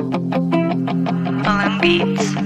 Balloon Beats.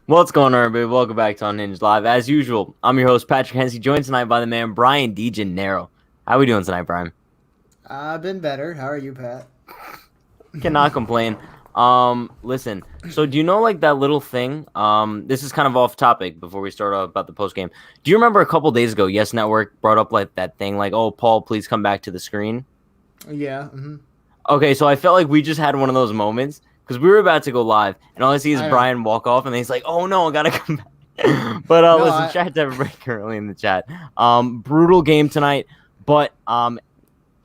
What's going on, everybody? Welcome back to Unhinged Live. As usual, I'm your host, Patrick Hensey, joined tonight by the man, Brian DeGennaro. How are we doing tonight, Brian? I've been better. How are you, Pat? Cannot complain. Listen, so do you know, like, that little thing? This is kind of off topic before we start off about the postgame. Do you remember a couple days ago, Yes Network brought up, like, that thing, like, oh, Paul, please come back to the screen? Yeah. Mm-hmm. Okay, so I felt like we just had one of those moments because we were about to go live, and all I see is Brian walk off, and then he's like, "Oh no, I gotta come back." But listen, shout out to everybody currently in the chat. Brutal game tonight, but I'm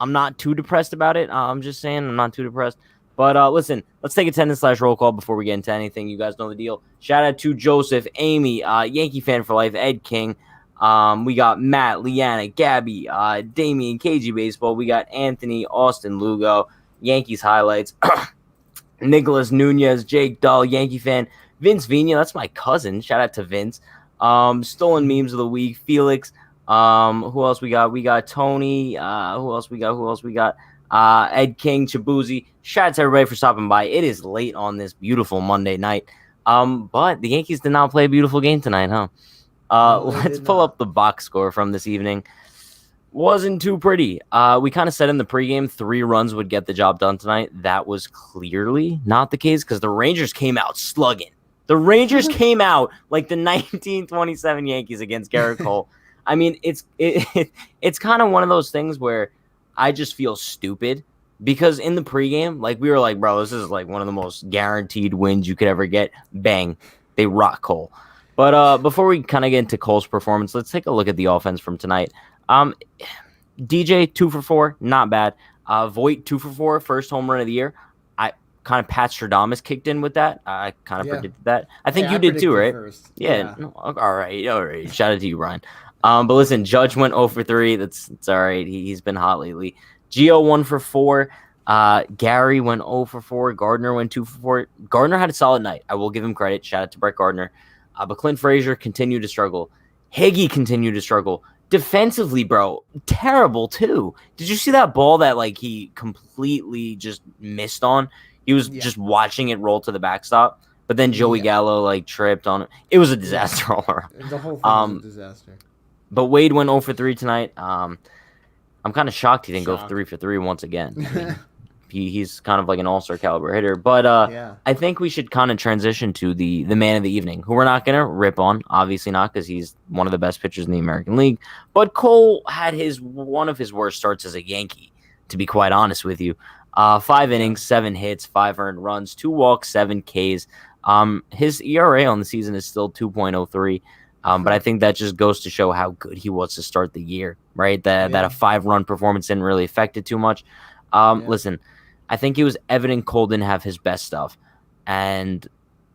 not too depressed about it. I'm just saying I'm not too depressed. But listen, let's take attendance/roll call before we get into anything. You guys know the deal. Shout out to Joseph, Amy, Yankee fan for life, Ed King. We got Matt, Leanna, Gabby, Damian, KG Baseball. We got Anthony, Austin, Lugo, Yankees highlights. Nicholas Nunez, Jake Dahl, Yankee fan, Vince Vina, that's my cousin. Shout out to Vince. Stolen memes of the week, Felix. Who else we got? We got Tony. Who else we got? Ed King, Chibuzi. Shout out to everybody for stopping by. It is late on this beautiful Monday night. But the Yankees did not play a beautiful game tonight, huh? Let's pull up the box score from this evening. Wasn't too pretty. We kind of said in the pregame 3 runs would get the job done tonight. That was clearly not the case because the Rangers came out slugging. The Rangers came out like the 1927 Yankees against Garrett Cole. I mean, it's kind of one of those things where I just feel stupid because in the pregame, like we were like, bro, this is like one of the most guaranteed wins you could ever get. Bang, they rock Cole. But before we kind of get into Cole's performance, let's take a look at the offense from tonight. DJ 2 for 4, not bad. Voit 2 for 4, first home run of the year. I kind of Pat Stradamus kicked in with that. I kind of predicted that. I think you did too, right? First. Yeah. No, all right. Shout out to you, Ryan. But listen, Judge went 0 for 3. That's all right. He's been hot lately. Gio 1 for 4. Gary went 0 for 4. Gardner went 2 for 4. Gardner had a solid night. I will give him credit. Shout out to Brett Gardner. But Clint Frazier continued to struggle. Higgy continued to struggle. Defensively, bro, terrible too. Did you see that ball that like he completely just missed on? He was just watching it roll to the backstop, but then Joey Gallo like tripped on it. It was a disaster all around. The whole thing was a disaster. But Wade went 0 for 3 tonight. I'm kind of shocked he didn't go 3 for 3 once again. I mean, he's kind of like an all-star caliber hitter. But I think we should kind of transition to the man of the evening, who we're not going to rip on, obviously not, because he's one of the best pitchers in the American League. But Cole had one of his worst starts as a Yankee, to be quite honest with you. 5 innings, 7 hits, 5 earned runs, 2 walks, 7 Ks. His ERA on the season is still 2.03. But I think that just goes to show how good he was to start the year, right? That a 5-run performance didn't really affect it too much. Listen, I think it was evident Cole didn't have his best stuff, and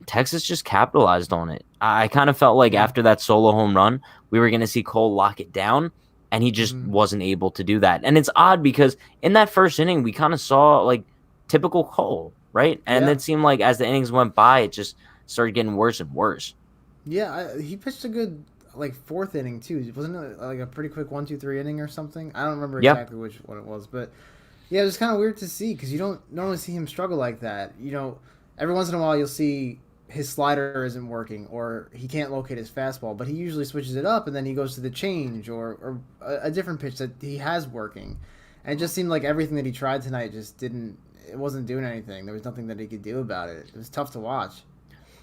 Texas just capitalized on it. I kind of felt like after that solo home run, we were going to see Cole lock it down, and he just wasn't able to do that. And it's odd because in that first inning, we kind of saw like typical Cole, right? And Yeah. it seemed like as the innings went by, it just started getting worse and worse. Yeah, he pitched a good like fourth inning too. Wasn't it like a pretty quick 1-2-3 inning or something? I don't remember Yep. exactly which one it was, but yeah, it was kind of weird to see because you don't normally see him struggle like that. Every once in a while you'll see his slider isn't working or he can't locate his fastball, but he usually switches it up and then he goes to the change or a different pitch that he has working. And it just seemed like everything that he tried tonight just didn't. It wasn't doing anything. There was nothing that he could do about it. It was tough to watch.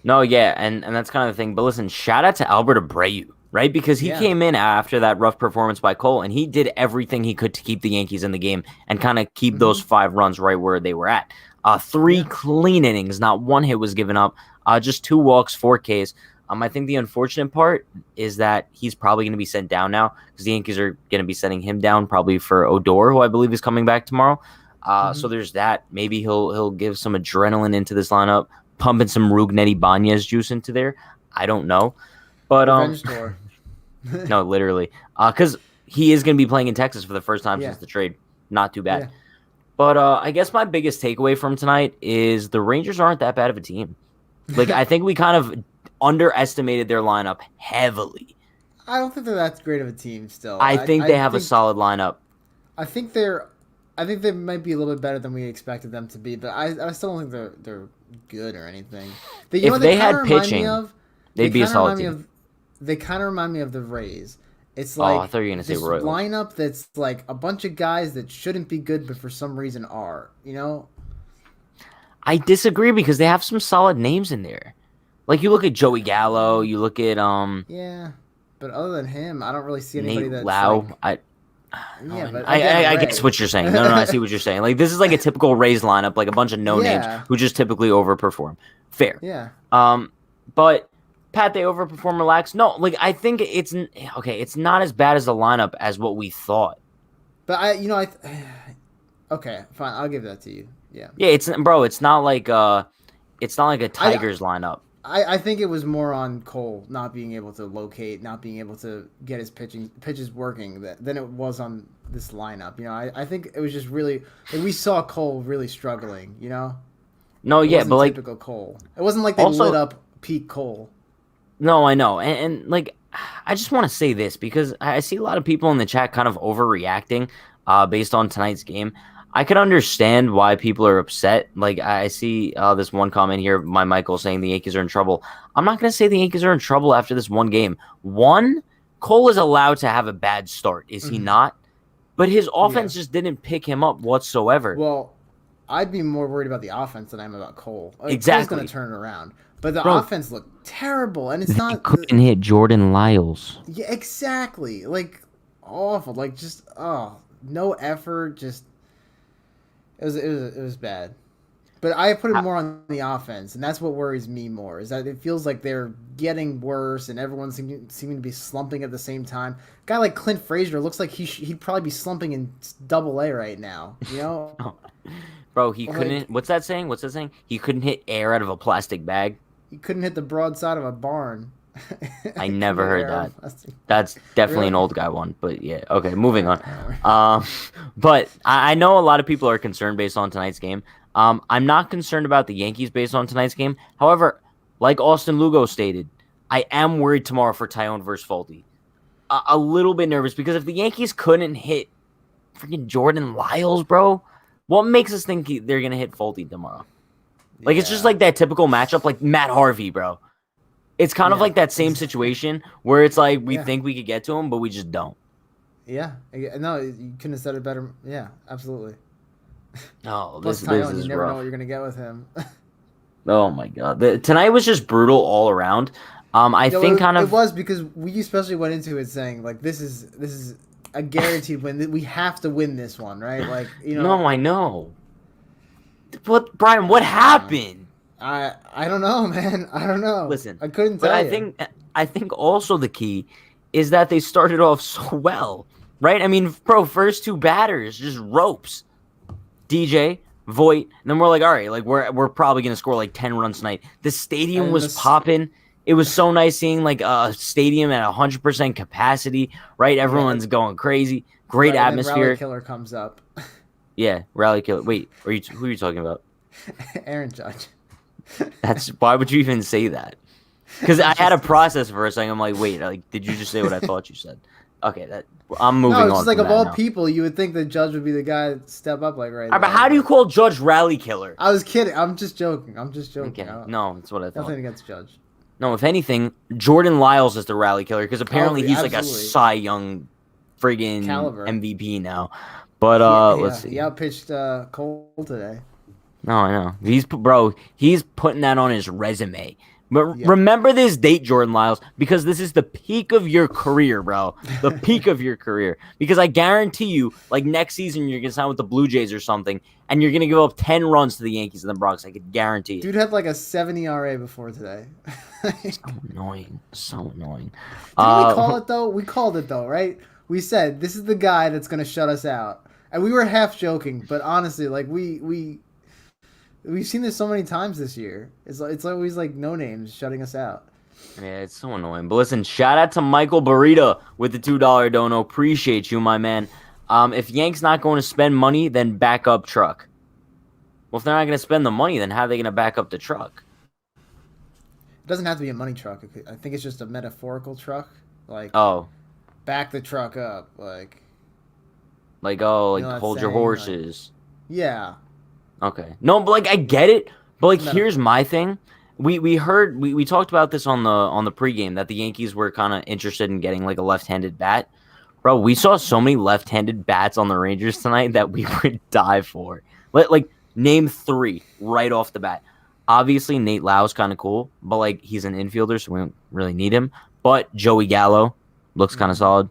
No, yeah, and that's kind of the thing. But listen, shout out to Albert Abreu, right? Because he came in after that rough performance by Cole, and he did everything he could to keep the Yankees in the game and kind of keep those 5 runs right where they were at. 3 clean innings, not one hit was given up. Just 2 walks, 4 Ks. I think the unfortunate part is that he's probably going to be sent down now because the Yankees are going to be sending him down probably for Odor, who I believe is coming back tomorrow. So there's that. Maybe he'll give some adrenaline into this lineup, pumping some Rugnetti Banez juice into there. I don't know, but no, literally, because he is going to be playing in Texas for the first time since the trade. Not too bad. Yeah. But I guess my biggest takeaway from tonight is the Rangers aren't that bad of a team. Like I think we kind of underestimated their lineup heavily. I don't think they're that great of a team still. I think they have a solid lineup. I think they might be a little bit better than we expected them to be, but I still don't think they're good or anything. If they had pitching, they'd be a solid team. They kind of remind me of the Rays. It's like I thought you were gonna say this Royals. lineup that's like a bunch of guys that shouldn't be good, but for some reason are. I disagree because they have some solid names in there. Like you look at Joey Gallo, you look at Yeah, but other than him, I don't really see anybody Nate that's Lau. like, I guess what you're saying. No, I see what you're saying. Like this is like a typical Rays lineup, like a bunch of no names who just typically overperform. Fair. Yeah. But Pat, they overperform, relax. No, like I think it's okay. It's not as bad as the lineup as what we thought. But okay, fine. I'll give that to you. Yeah. Yeah, it's not like a Tigers lineup. I think it was more on Cole not being able to locate, not being able to get his pitches working than it was on this lineup. I think it was just really like we saw Cole really struggling. No, yeah, but like typical Cole. It wasn't like they lit up peak Cole. No, I know, and like I just want to say this because I see a lot of people in the chat kind of overreacting based on tonight's game. I could understand why people are upset. Like I see this one comment here by Michael saying the Yankees are in trouble. I'm not going to say the Yankees are in trouble after this one game. Cole is allowed to have a bad start, is he not? But his offense just didn't pick him up whatsoever. Well, I'd be more worried about the offense than I am about Cole. Exactly. Cole's going to turn it around. But the offense looked terrible, and it's not. Couldn't hit Jordan Lyles. Yeah, exactly. Like awful. Like just no effort. Just it was bad. But I put it more on the offense, and that's what worries me more. Is that it feels like they're getting worse, and everyone's seeming to be slumping at the same time. A guy like Clint Frazier looks like he'd probably be slumping in Double-A right now. Bro, he couldn't. What's that saying? He couldn't hit air out of a plastic bag. He couldn't hit the broadside of a barn. I never heard that. That's definitely an old guy one, but yeah. Okay, moving on. But I know a lot of people are concerned based on tonight's game. I'm not concerned about the Yankees based on tonight's game. However, like Austin Lugo stated, I am worried tomorrow for Tyone versus Folty. A little bit nervous because if the Yankees couldn't hit freaking Jordan Lyles, bro, what makes us think they're going to hit Folty tomorrow? Like, it's just like that typical matchup, like Matt Harvey, bro. It's kind of like that same situation where it's like we think we could get to him, but we just don't. Yeah. No, you couldn't have said it better. Yeah, absolutely. Oh, Plus this Tyone, is you never rough. know what you're going to get with him. Oh, my God. Tonight was just brutal all around. It was because we especially went into it saying, like, this is a guaranteed win. We have to win this one, right? Like, No, I know. What, Brian? What happened? I don't know, man. I don't know. Listen, I couldn't tell you. I think also the key is that they started off so well, right? I mean, bro, first 2 batters just ropes. DJ, Voit, and then we're like, all right, like we're probably gonna score like 10 runs tonight. The stadium was popping. It was so nice seeing like a stadium at 100% capacity, right? Everyone's going crazy. Great atmosphere. Rally Killer comes up. Yeah, Rally Killer. Wait, who are you talking about? Aaron Judge. That's why would you even say that? Because I had a process for a second. I'm like, wait, like, did you just say what I thought you said? Okay, I'm moving on. No, it's just like from of that all now. people, you would think that Judge would be the guy to step up like right now. But how do you call Judge rally killer? I was kidding. I'm just joking. Okay, no, that's what I thought. Nothing against Judge. No, if anything, Jordan Lyles is the rally killer because apparently he's absolutely. like a Cy Young friggin' Caliber. MVP now. But let's see. He outpitched Cole today. No, I know. He's putting that on his resume. But remember this date, Jordan Lyles, because this is the peak of your career, bro. The peak of your career. Because I guarantee you, like next season, you're gonna sign with the Blue Jays or something, and you're gonna give up 10 runs to the Yankees and the Bronx. I could guarantee it. Dude had like a 7 ERA before today. So annoying. So annoying. Didn't we call it though? We called it though, right? We said this is the guy that's gonna shut us out, and we were half joking, but honestly, like we've seen this so many times this year. It's always like no names shutting us out. Yeah, it's so annoying. But listen, shout out to Michael Burrito with the $2 dono. Appreciate you, my man. If Yank's not going to spend money, then back up truck. Well, if they're not going to spend the money, then how are they going to back up the truck? It doesn't have to be a money truck. I think it's just a metaphorical truck. Like, back the truck up. Like hold your horses. Like, yeah. Okay. No, but like I get it. But like here's my thing. We talked about this on the pregame that the Yankees were kind of interested in getting like a left-handed bat. Bro, we saw so many left-handed bats on the Rangers tonight that we would die for. Like name 3 right off the bat. Obviously Nate Lau's kind of cool, but like he's an infielder, so we don't really need him. But Joey Gallo looks kind of solid.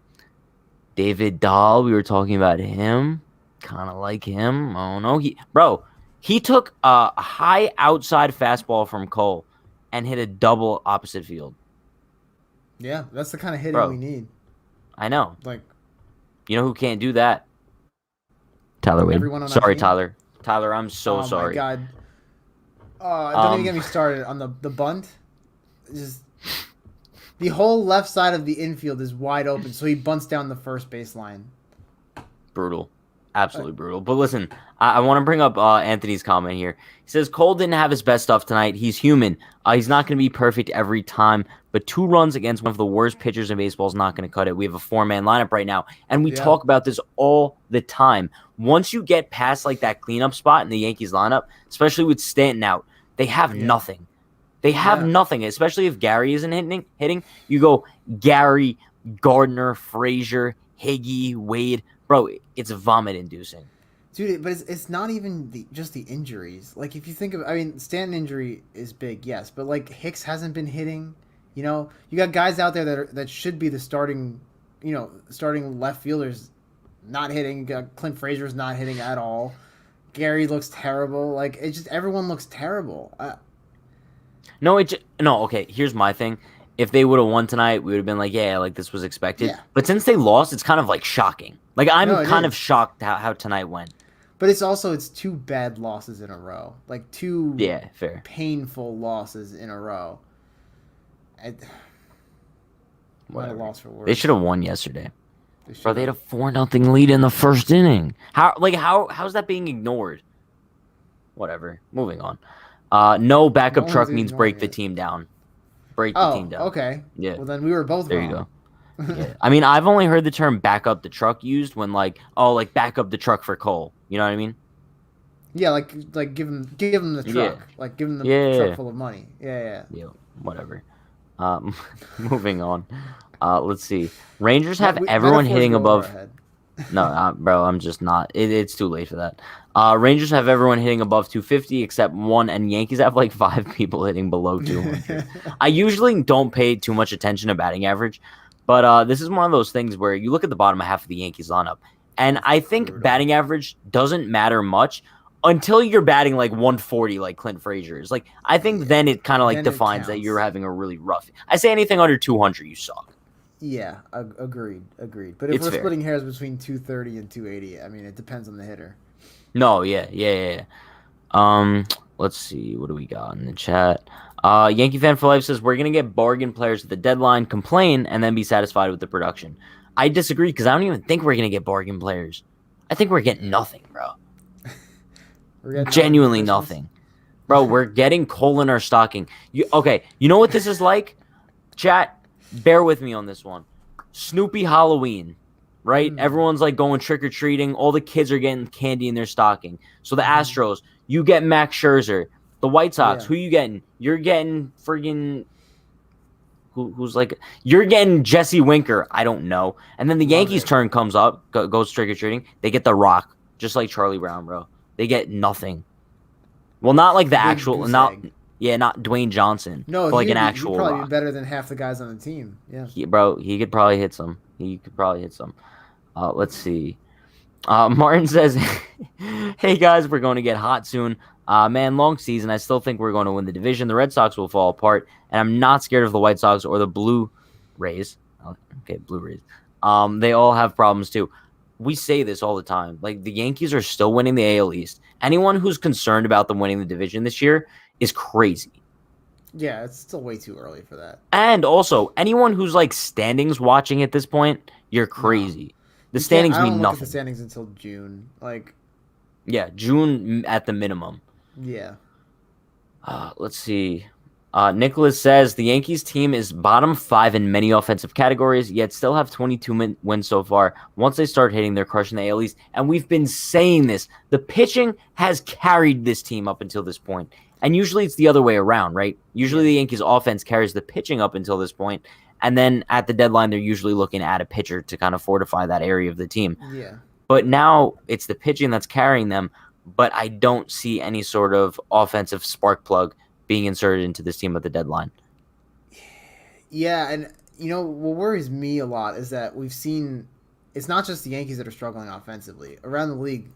David Dahl, we were talking about him. Kind of like him. Oh no, he took a high outside fastball from Cole and hit a double opposite field. Yeah, that's the kind of hitting we need. I know. Like, you know who can't do that? Tyler Wade. Sorry, Tyler. Tyler, I'm so sorry. Oh my God. Don't even get me started on the bunt. Just the whole left side of the infield is wide open, so he bunts down the first baseline. Brutal. Absolutely brutal. But listen, I want to bring up Anthony's comment here. He says, Cole didn't have his best stuff tonight. He's human. He's not going to be perfect every time, but 2 runs against one of the worst pitchers in baseball is not going to cut it. We have a 4-man lineup right now, and we talk about this all the time. Once you get past like that cleanup spot in the Yankees lineup, especially with Stanton out, they have nothing. They have nothing, especially if Gary isn't hitting. You go Gary, Gardner, Frazier, Higgy, Wade. Bro, it's vomit-inducing. Dude, but it's not even just the injuries. Like, if you think of... I mean, Stanton injury is big, yes. But, like, Hicks hasn't been hitting. You know? You got guys out there that should be the starting left fielders not hitting. You got Clint Frazier's not hitting at all. Gary looks terrible. Like, it's just... Everyone looks terrible. No, okay, here's my thing. If they would have won tonight, we would have been like, yeah, like, this was expected. Yeah. But since they lost, it's kind of, like, shocking. Like, I'm kind of shocked how tonight went. But it's 2 bad losses in a row. Like, 2 fair. painful losses in a row. What a loss for words. They should have won yesterday. Bro, they had a 4-0 lead in the first inning. How's that being ignored? Whatever. Moving on. No backup truck means break the team down. Break the team down. Okay. Yeah. Well, then we were both there wrong. You go. Yeah. I mean, I've only heard the term back up the truck used when like back up the truck for Cole. You know what I mean? Yeah, like give him the truck. Yeah. Like give him the truck full of money. Yeah. Yeah, whatever. Moving on. Let's see. Rangers have everyone hitting above. No, bro, I'm just not. It's too late for that. Rangers have everyone hitting above 250 except one, and Yankees have like 5 people hitting below 200. I usually don't pay too much attention to batting average, but this is one of those things where you look at the bottom half of the Yankees lineup, and I think batting average doesn't matter much until you're batting like 140 like Clint Frazier is. Like, I think then it kind of like defines that you're having a really rough. I say anything under 200, you suck. Yeah, agreed. But if we're splitting hairs between 230 and 280, I mean, it depends on the hitter. No, yeah. Let's see. What do we got in the chat? Yankee Fan for Life says, we're going to get bargain players at the deadline, complain, and then be satisfied with the production. I disagree because I don't even think we're going to get bargain players. I think we're getting nothing, bro. Genuinely nothing. Bro, we're getting coal in our stocking. Okay, you know what this is like? Chat, bear with me on this one. Snoopy Halloween, right? Everyone's like going trick-or-treating. All the kids are getting candy in their stocking. So the Astros, you get Max Scherzer. The White Sox, who you getting? You're getting friggin' who's like, you're getting Jesse Winker. I don't know. And then the Yankees' turn comes up, goes trick-or-treating. They get The Rock, just like Charlie Brown, bro. They get nothing. Well, not like the actual, not Dwayne Johnson. No, but like an actual he'd probably Rock. be better than half the guys on the team. Yeah, He could probably hit some. Let's see. Martin says, "Hey guys, we're going to get hot soon. Man, long season. I still think we're going to win the division. The Red Sox will fall apart, and I'm not scared of the White Sox or the Blue Rays. Okay, Blue Rays. They all have problems too. We say this all the time. Like, the Yankees are still winning the AL East. Anyone who's concerned about them winning the division this year is crazy. Yeah, it's still way too early for that. And also, anyone who's like standings watching at this point, you're crazy. No. The standings mean nothing. I don't look at the standings until June. Yeah, June at the minimum. Yeah. Let's see. Nicholas says the Yankees team is bottom 5 in many offensive categories, yet still have 22 wins so far. Once they start hitting, they're crushing the AL East. And we've been saying this. The pitching has carried this team up until this point. And usually it's the other way around, right? Usually the Yankees offense carries the pitching up until this point. And then at the deadline, they're usually looking at a pitcher to kind of fortify that area of the team. Yeah. But now it's the pitching that's carrying them. But I don't see any sort of offensive spark plug being inserted into this team at the deadline. Yeah, and what worries me a lot is that we've seen it's not just the Yankees that are struggling offensively. Around the league,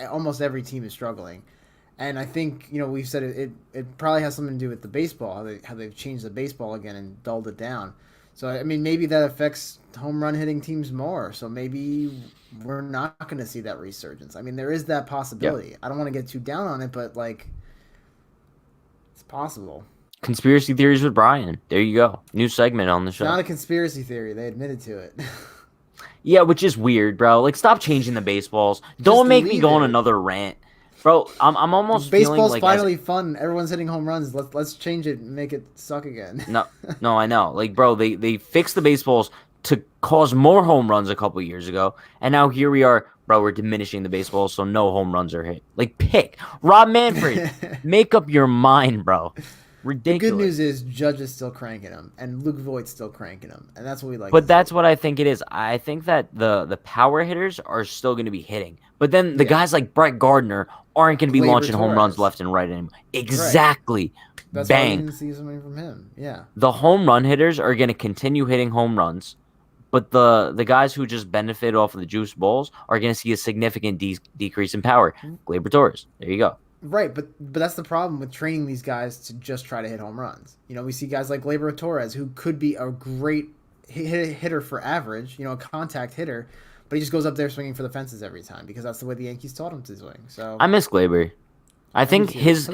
almost every team is struggling. And I think, we've said it probably has something to do with the baseball, how they've changed the baseball again and dulled it down. So, I mean, maybe that affects home run hitting teams more. So maybe we're not going to see that resurgence. I mean, there is that possibility. Yep. I don't want to get too down on it, but, it's possible. Conspiracy theories with Brian. There you go. New segment on the show. It's not a conspiracy theory. They admitted to it. Yeah, which is weird, bro. Stop changing the baseballs. Don't make me go on another rant. Bro, I'm almost baseball's feeling finally fun. Everyone's hitting home runs. Let's change it and make it suck again. No, I know. Bro, they fixed the baseballs to cause more home runs a couple years ago, and now here we are, bro. We're diminishing the baseballs, so no home runs are hit. Pick Rob Manfred. Make up your mind, bro. Ridiculous. The good news is Judge is still cranking them, and Luke Voigt's still cranking them, and that's what we like. But that's what I think it is. I think that the power hitters are still going to be hitting, but then the guys like Brett Gardner aren't going to be launching home runs left and right anymore. Exactly. Right. That's Bang. why we didn't see something from him. Yeah. The home run hitters are going to continue hitting home runs, but the guys who just benefit off of the juice balls are going to see a significant decrease in power. Gleyber Torres. There you go. Right, but that's the problem with training these guys to just try to hit home runs. We see guys like Gleyber Torres who could be a great hitter for average, a contact hitter, but he just goes up there swinging for the fences every time because that's the way the Yankees taught him to swing. So I miss Gleyber. I think his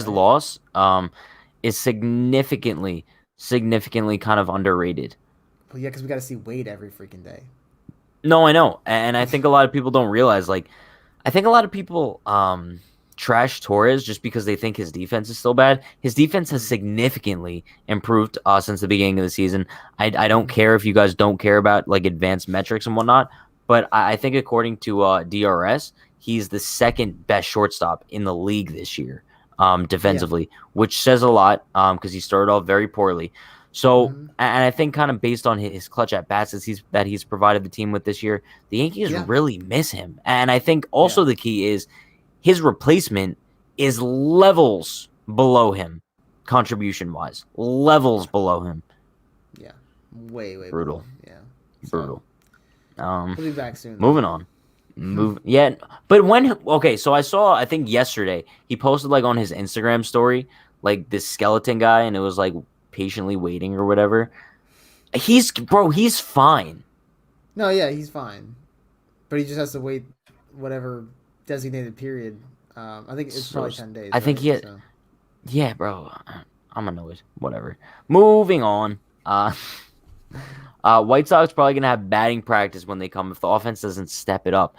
loss is significantly kind of underrated. Well, yeah, because we got to see Wade every freaking day. No, I know, and I think a lot of people don't realize. I think a lot of people trash Torres just because they think his defense is still bad. His defense has significantly improved since the beginning of the season. I don't care if you guys don't care about advanced metrics and whatnot, but I think according to DRS, he's the second best shortstop in the league this year defensively, which says a lot because he started off very poorly. So, and I think kind of based on his clutch at bats that he's provided the team with this year, the Yankees really miss him. And I think also the key is his replacement is levels below him, contribution-wise. Levels below him. Yeah. Way brutal. Below. Yeah. Brutal. We'll be back soon. Moving on. But so I saw, I think yesterday, he posted on his Instagram story, this skeleton guy, and it was patiently waiting or whatever. He's fine. No, yeah, he's fine. But he just has to wait whatever designated period. I think it's probably 10 days. I think he had... So. Yeah, bro. I'm annoyed. Whatever. Moving on. White Sox probably going to have batting practice when they come if the offense doesn't step it up.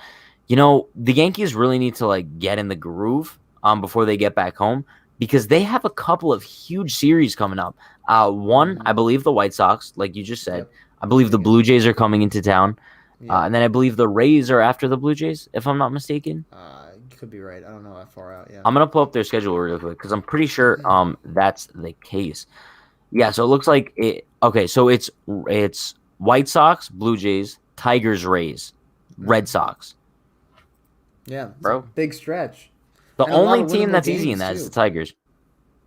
The Yankees really need to get in the groove before they get back home because they have a couple of huge series coming up. One, I believe the White Sox, like you just said. Yep. I believe the Blue Jays are coming into town. Yeah. And then I believe the Rays are after the Blue Jays, if I'm not mistaken. You could be right. I don't know that far out. Yeah. I'm going to pull up their schedule real quick because I'm pretty sure that's the case. Yeah, so it looks like it. Okay, so it's White Sox, Blue Jays, Tigers, Rays, Red Sox. Yeah, bro. Big stretch. The only team that's easy in that is the Tigers.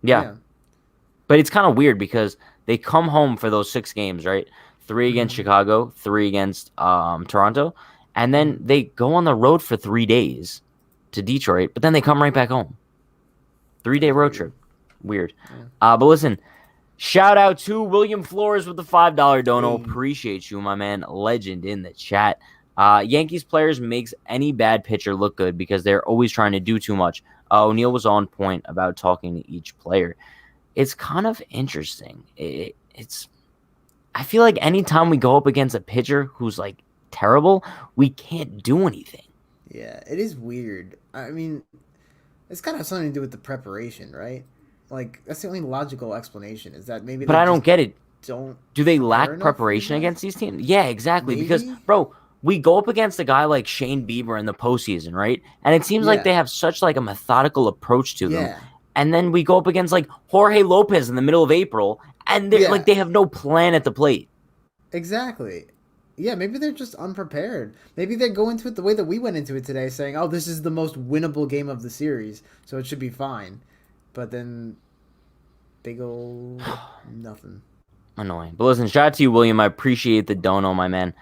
Yeah. But it's kind of weird because they come home for those 6 games, right? 3 against Chicago, 3 against Toronto, and then they go on the road for 3 days to Detroit, but then they come right back home. 3-day road trip. Weird. Yeah. But listen, shout out to William Flores with the $5 dono. Appreciate you, my man. Legend in the chat. Yankees players makes any bad pitcher look good because they're always trying to do too much. O'Neill was on point about talking to each player. It's kind of interesting. I feel like anytime we go up against a pitcher who's like terrible, we can't do anything. Yeah, it is weird. I mean, it's got to have something to do with the preparation, right? Like, that's the only logical explanation is that maybe. But I don't get it. Do they lack preparation against these teams? Yeah, exactly. Maybe? Because, bro, we go up against a guy like Shane Bieber in the postseason, right? And it seems like they have such like a methodical approach to them. Yeah. And then we go up against like Jorge Lopez in the middle of April, and they're like they have no plan at the plate. Exactly. Yeah, maybe they're just unprepared. Maybe they go into it the way that we went into it today, saying, "Oh, this is the most winnable game of the series, so it should be fine." But then, big ol' nothing. Annoying. But listen, shout out to you, William. I appreciate the dono, my man.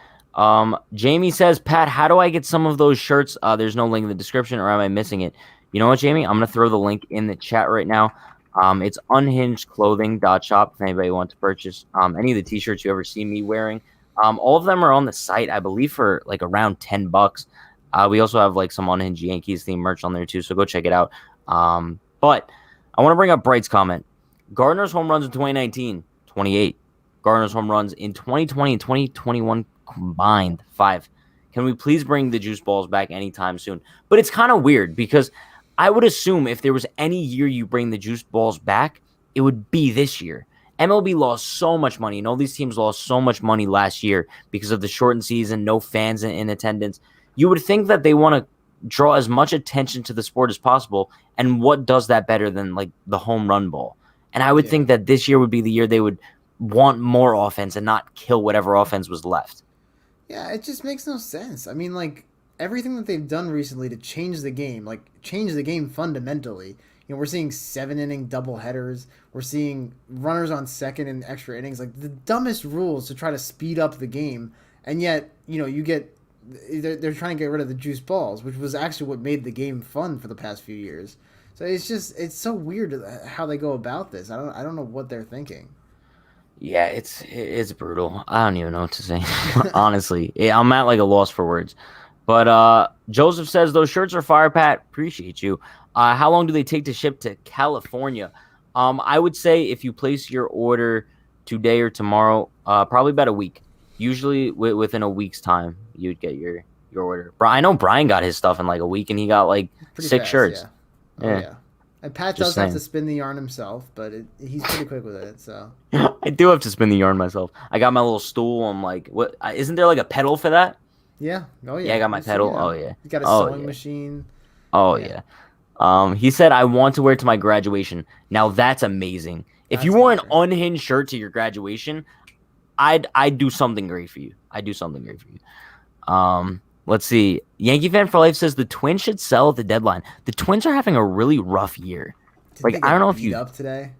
Jamie says, Pat, how do I get some of those shirts? There's no link in the description, or am I missing it? You know what, Jamie? I'm going to throw the link in the chat right now. It's unhingedclothing.shop if anybody wants to purchase any of the t-shirts you ever see me wearing. All of them are on the site, I believe, for like around $10. We also have like some Unhinged Yankees themed merch on there too, so go check it out. But I want to bring up Bright's comment. Gardner's home runs in 2019, 28. Gardner's home runs in 2020 and 2021 combined, 5. Can we please bring the juice balls back anytime soon? But it's kind of weird because I would assume if there was any year you bring the juice balls back, it would be this year. MLB lost so much money, and all these teams lost so much money last year because of the shortened season, no fans in attendance. You would think that they want to draw as much attention to the sport as possible, and what does that better than like the home run ball? And I would think that this year would be the year they would want more offense and not kill whatever offense was left. Yeah, it just makes no sense. I mean, like, everything that they've done recently to change the game, like, change the game fundamentally. You know, we're seeing 7-inning doubleheaders. We're seeing runners on second in extra innings. Like, the dumbest rules to try to speed up the game. And yet, you know, they're trying to get rid of the juice balls, which was actually what made the game fun for the past few years. So it's so weird how they go about this. I don't know what they're thinking. Yeah, it's brutal. I don't even know what to say. Honestly, I'm at like a loss for words. But Joseph says those shirts are fire, Pat. Appreciate you. How long do they take to ship to California? I would say if you place your order today or tomorrow, probably about a week. Usually within a week's time, you'd get your order. I know Brian got his stuff in like a week, and he got like pretty 6 fast, shirts. Yeah. And Pat does have to spin the yarn himself, but he's pretty quick with it. So I do have to spin the yarn myself. I got my little stool. I'm like, what? Isn't there like a pedal for that? Yeah. Oh yeah. Yeah, I got my pedal. Oh yeah. You got a sewing machine. Oh yeah. He said, I want to wear it to my graduation. Now that's amazing. If you wore an unhinged shirt to your graduation, I'd do something great for you. Let's see. Yankee Fan for Life says the Twins should sell at the deadline. The Twins are having a really rough year. I don't know if you up today.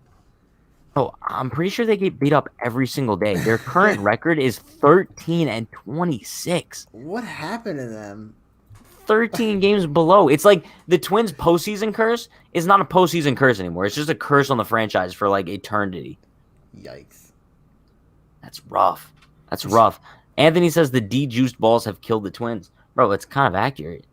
Oh, I'm pretty sure they get beat up every single day. Their current record is 13-26. What happened to them? 13 games below. It's like the Twins' postseason curse is not a postseason curse anymore. It's just a curse on the franchise for like eternity. Yikes. That's rough. Anthony says the de-juiced balls have killed the Twins. Bro, it's kind of accurate.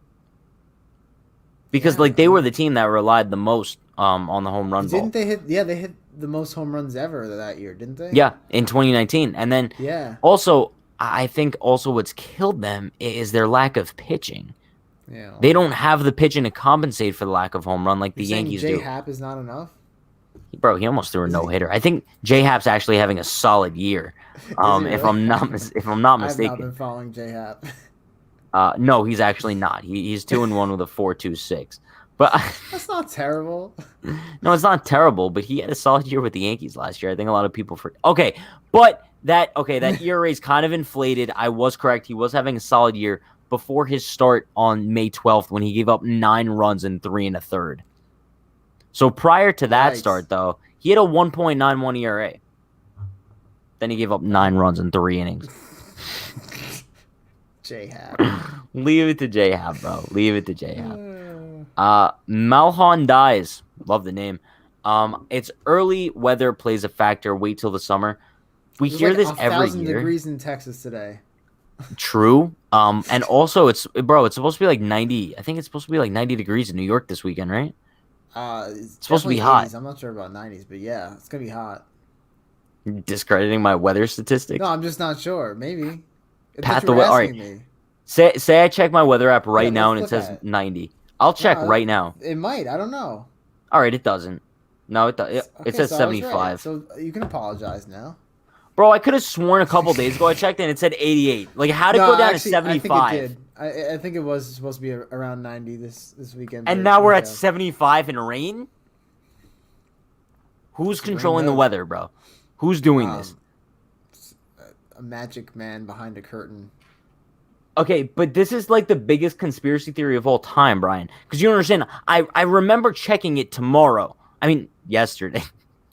Because they were the team that relied the most on the home run ball. Didn't they hit? Yeah, they hit the most home runs ever that year, didn't they? Yeah, in 2019. And then also, I think also what's killed them is their lack of pitching. Yeah, they don't have the pitching to compensate for the lack of home run like the Yankees do. J-Happ is not enough? Bro, he almost threw a no-hitter. I think J-Hap's actually having a solid year. Really? If I'm not mistaken. I've not been following J-Hap. No, he's actually not. He's 2-1 with a 4.26. But that's not terrible. No, it's not terrible. But he had a solid year with the Yankees last year. I think a lot of people but that ERA is kind of inflated. I was correct. He was having a solid year before his start on May 12th when he gave up 9 runs in 3 1/3. So prior to that start, though, he had a 1.91 ERA. Then he gave up 9 runs in 3 innings. J-Hap. Leave it to J-Hap, bro. Leave it to J-Hap. Malhan dies. Love the name. It's early weather plays a factor. Wait till the summer. We hear this every year. 1,000 degrees in Texas today. True. And also it's supposed to be like 90. I think it's supposed to be like 90 degrees in New York this weekend, right? It's supposed to be hot. 80s. I'm not sure about 90s, but yeah, it's gonna be hot. Discrediting my weather statistics? No, I'm just not sure. Maybe. Pat the all right. Me. Say I check my weather app right now and it says 90. I'll check right now. It might. I don't know. All right, it doesn't. No, it does. It says 75. Right. So you can apologize now. Bro, I could have sworn a couple days ago I checked and it said 88. Like, how'd it go down to 75? I think it did. I think it was supposed to be around 90 this weekend. And now we're at 75 in rain? Who's controlling the weather, bro? Who's doing this? A magic man behind a curtain. Okay, but this is like the biggest conspiracy theory of all time, Brian. Because you don't understand. I remember checking it tomorrow. I mean, yesterday.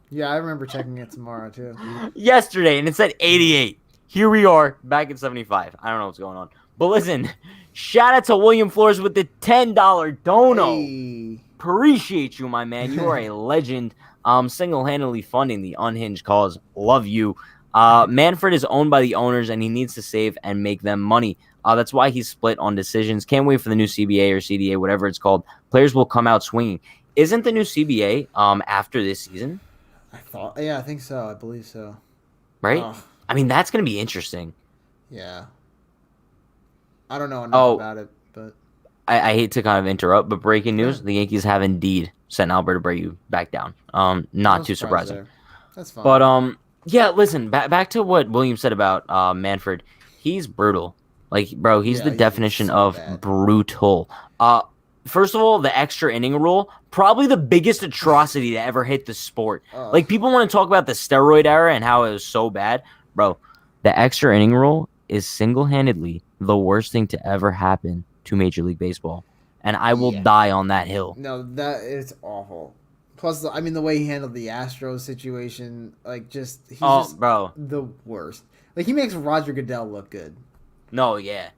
Yeah, I remember checking it tomorrow, too. Yesterday, and it said 88. Here we are, back at 75. I don't know what's going on. But listen, shout out to William Flores with the $10 dono. Hey. Appreciate you, my man. You are a legend. Single-handedly funding the Unhinged cause. Love you. Manfred is owned by the owners, and he needs to save and make them money. That's why he's split on decisions. Can't wait for the new CBA or CDA, whatever it's called. Players will come out swinging. Isn't the new CBA after this season? I think so. I believe so. Right? I mean, that's going to be interesting. Yeah. I don't know enough about it, but I hate to kind of interrupt, but breaking news: the Yankees have indeed sent Albert Abreu back down. Not too surprising. There. That's fine. But yeah. Listen, back to what William said about Manfred. He's brutal. Like, bro, he's the definition of brutal. First of all, the extra inning rule, probably the biggest atrocity to ever hit the sport. Like, people want to talk about the steroid era and how it was so bad. Bro, the extra inning rule is single-handedly the worst thing to ever happen to Major League Baseball. And I will die on that hill. No, it's awful. Plus, I mean, the way he handled the Astros situation, like, he's just bro, the worst. Like, he makes Roger Goodell look good. No, yeah.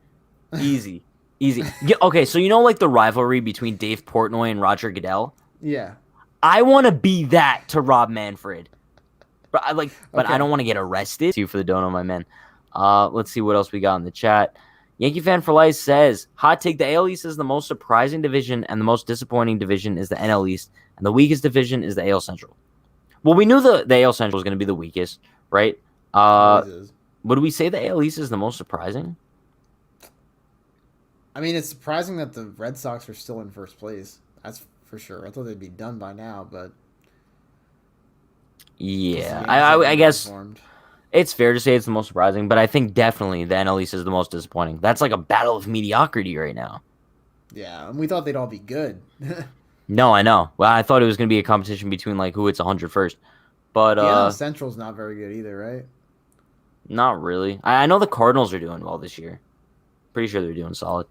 Easy. Easy. Yeah, okay, so you know, like, the rivalry between Dave Portnoy and Roger Goodell? Yeah. I want to be that to Rob Manfred. But I don't want to get arrested. See you for the dono, my man. Let's see what else we got in the chat. Yankee Fan for Life says, hot take, the AL East is the most surprising division and the most disappointing division is the NL East, and the weakest division is the AL Central. Well, we knew the AL Central was going to be the weakest, right? Would we say the AL East is the most surprising? I mean, it's surprising that the Red Sox are still in first place. That's for sure. I thought they'd be done by now, but yeah, I guess it's fair to say it's the most surprising, but I think definitely the NL East is the most disappointing. That's like a battle of mediocrity right now. Yeah, and we thought they'd all be good. No, I know. Well, I thought it was going to be a competition between like who hits 100 first. But the NL Central's not very good either, right? Not really. I know the Cardinals are doing well this year. Pretty sure they're doing solid.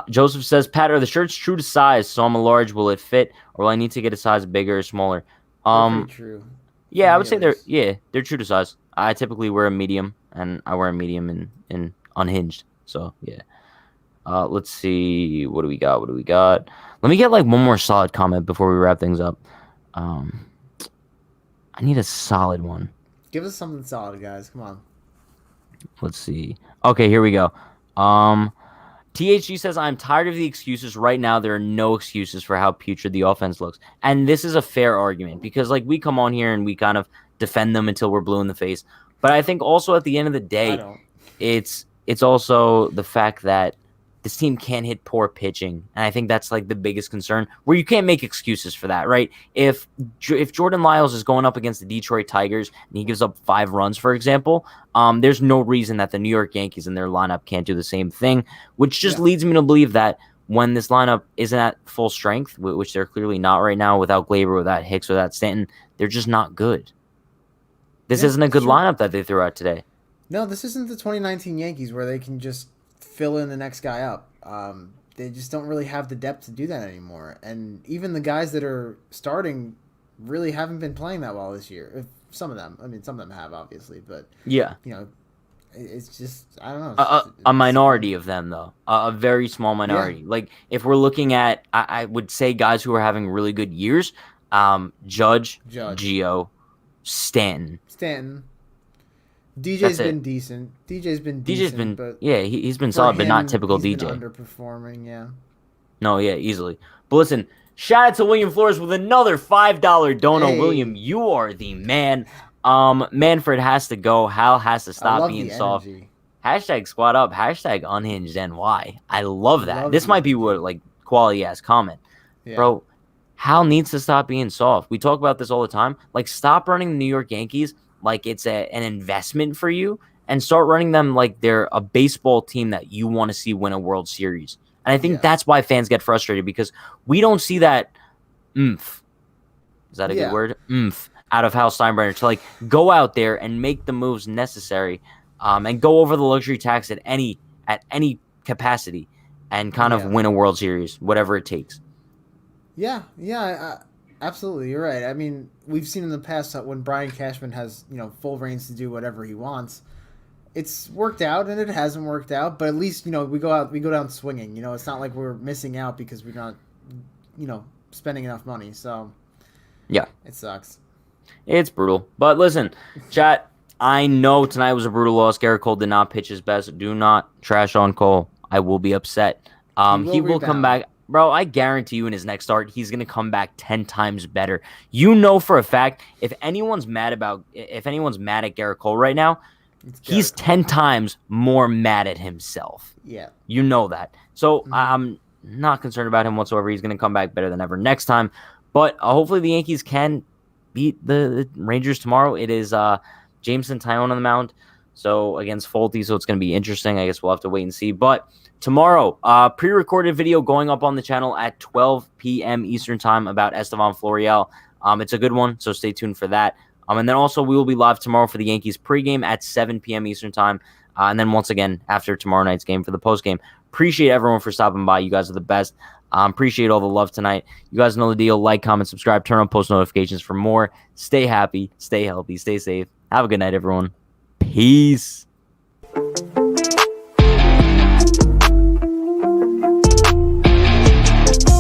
Joseph says, Pat, are the shirts true to size? So I'm a large. Will it fit? Or will I need to get a size bigger or smaller? Pretty true. Yeah, I would say they're true to size. I typically wear a medium, and I wear a medium in Unhinged. So, yeah. Let's see. What do we got? Let me get like one more solid comment before we wrap things up. I need a solid one. Give us something solid, guys. Come on. Let's see. Okay, here we go. THG says, I'm tired of the excuses. Right now, there are no excuses for how putrid the offense looks. And this is a fair argument because, like, we come on here and we kind of defend them until we're blue in the face. But I think also at the end of the day, it's also the fact that this team can't hit poor pitching. And I think that's like the biggest concern, where you can't make excuses for that, right? If Jordan Lyles is going up against the Detroit Tigers and he gives up 5 runs, for example, there's no reason that the New York Yankees in their lineup can't do the same thing, which just leads me to believe that when this lineup isn't at full strength, which they're clearly not right now, without Glaber, without Hicks, without Stanton, they're just not good. This isn't a good lineup that they threw out today. No, this isn't the 2019 Yankees where they can just fill in the next guy up. They just don't really have the depth to do that anymore. And even the guys that are starting really haven't been playing that well this year. Some of them. I mean, some of them have, obviously. But, it's just, I don't know. A minority of them, though. A very small minority. Yeah. Like, if we're looking at, I would say guys who are having really good years, Judge, Gio, Stanton. DJ's been decent. DJ's been, but yeah, he's been solid, but not typical DJ. Been underperforming, yeah. No, yeah, easily. But listen, shout out to William Flores with another $5 dono. Hey. William, you are the man. Manfred has to go. Hal has to stop being soft. Hashtag squad up. Hashtag unhinged NY. I love that. This might be what like quality ass comment, bro. Hal needs to stop being soft. We talk about this all the time. Like, stop running the New York Yankees like it's an investment for you, and start running them like they're a baseball team that you want to see win a World Series. And I think that's why fans get frustrated, because we don't see that oomph. Is that a good word? Oomph out of Hal Steinbrenner to like go out there and make the moves necessary, and go over the luxury tax at any capacity, and kind of win a World Series, whatever it takes. Yeah, absolutely. You're right. I mean, we've seen in the past that when Brian Cashman has, full reins to do whatever he wants, it's worked out and it hasn't worked out, but at least, we go down swinging. It's not like we're missing out because we're not, spending enough money. So, yeah, it sucks. It's brutal. But listen, chat, I know tonight was a brutal loss. Garrett Cole did not pitch his best. Do not trash on Cole. I will be upset. He will come back. Bro, I guarantee you in his next start, he's going to come back 10 times better. You know for a fact, if anyone's mad at Garrett Cole right now, he's 10 times more mad at himself. Yeah. You know that. So I'm not concerned about him whatsoever. He's going to come back better than ever next time. But hopefully the Yankees can beat the Rangers tomorrow. It is Jameson Taillon on the mound, so against Folty, so it's going to be interesting. I guess we'll have to wait and see. But tomorrow, pre-recorded video going up on the channel at 12 p.m. Eastern time about Estevan Florial. It's a good one, so stay tuned for that. And then also we will be live tomorrow for the Yankees pregame at 7 p.m. Eastern time. And then once again, after tomorrow night's game for the postgame. Appreciate everyone for stopping by. You guys are the best. Appreciate all the love tonight. You guys know the deal. Like, comment, subscribe, turn on post notifications for more. Stay happy, stay healthy, stay safe. Have a good night, everyone. Peace.